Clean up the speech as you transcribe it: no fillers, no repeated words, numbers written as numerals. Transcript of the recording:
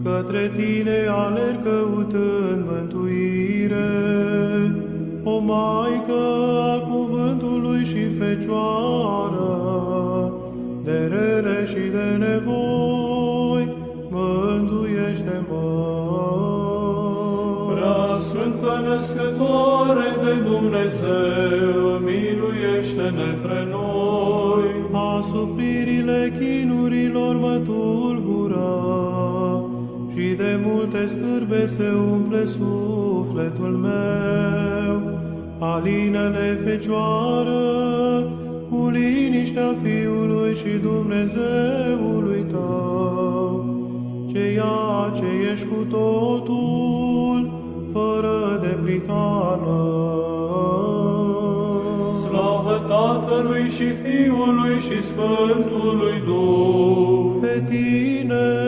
către tine alerg căutând mântuire. O Maică a cuvântului și Fecioară, de rele și de nevoi, mântuiește-mă. Prea Sfântă Născătoare de Dumnezeu, miluiește-ne pre noi. Asupririle chinurilor mă tulbură și de multe scârbe se umple sufletul meu. Alină-le, Fecioară, cu liniștea Fiului și Dumnezeului tău, ceea ce ești cu totul, fără de prihană. Slavă Tatălui și Fiului și Sfântului Duh! Pe tine